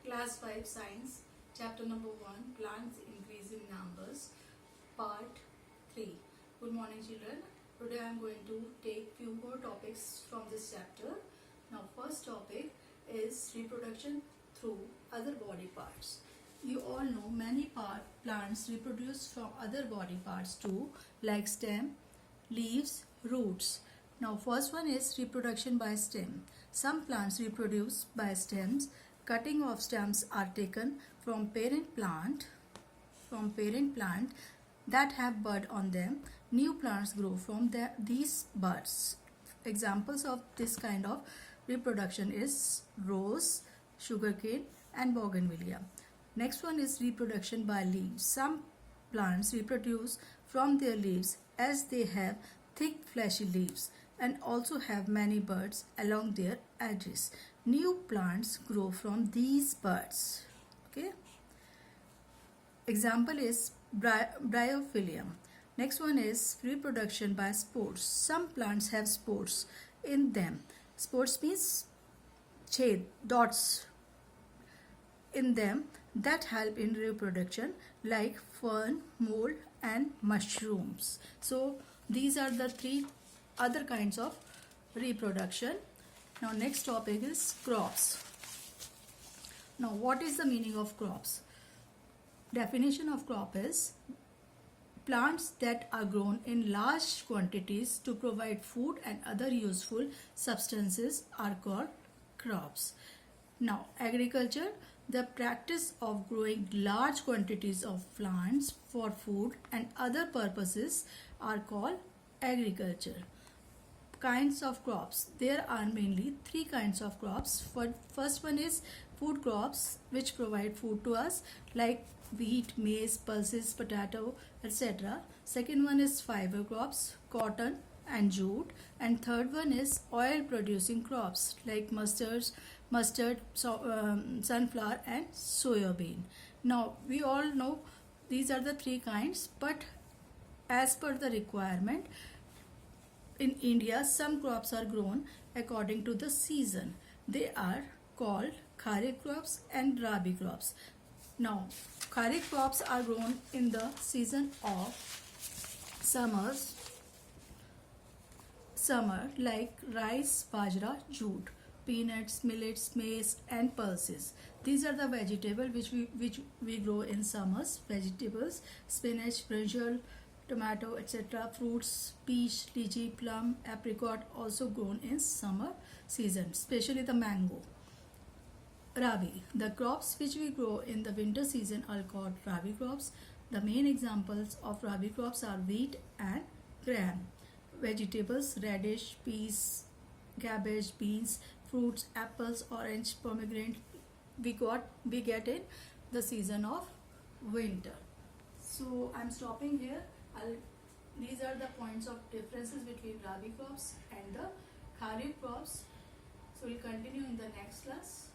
Class 5 Science, Chapter number 1, Plants Increase in Numbers, Part 3. Good morning children. Today I am going to take few more topics from this chapter. Now first topic is reproduction through other body parts. You all know many plants reproduce from other body parts too, like stem, leaves, roots. Now first one is reproduction by stem. Some plants reproduce by stems. Cutting of stems are taken from parent plant that have bud on them. New plants grow from these buds. Examples of this kind of reproduction is rose, sugarcane and bougainvillea. Next one is reproduction by leaves. Some plants reproduce from their leaves as they have thick fleshy leaves and also have many buds along their edges. New plants grow from these buds. Okay. Example is bryophyllum. Next one is reproduction by spores. Some plants have spores in them. Spores means dots in them that help in reproduction, like fern, mold and mushrooms. So these are the three other kinds of reproduction. Now next topic is crops. Now what is the meaning of crops? Definition of crop is plants that are grown in large quantities to provide food and other useful substances are called crops. Now agriculture, the practice of growing large quantities of plants for food and other purposes are called agriculture. Kinds of crops. There are mainly three kinds of crops. First one is food crops, which provide food to us, like wheat, maize, pulses, potato, etc. Second one is fiber crops, cotton and jute. And third one is oil producing crops like mustard, sunflower and soybean. Now we all know these are the three kinds, but as per the requirement, in India, some crops are grown according to the season. They are called kharif crops and rabi crops. Now, kharif crops are grown in the season of summer, like rice, bajra, jute, peanuts, millets, maize and pulses. These are the vegetables which we grow in summers. Vegetables, spinach, brinjal, tomato, etc. Fruits, peach, lychee, plum, apricot also grown in summer season, especially the mango. Rabi. The crops which we grow in the winter season are called rabi crops. The main examples of rabi crops are wheat and gram. Vegetables, radish, peas, cabbage, beans, fruits, apples, orange, pomegranate we get in the season of winter. So I'm stopping here. These are the points of differences between rabi crops and the kharif crops. So we'll continue in the next class.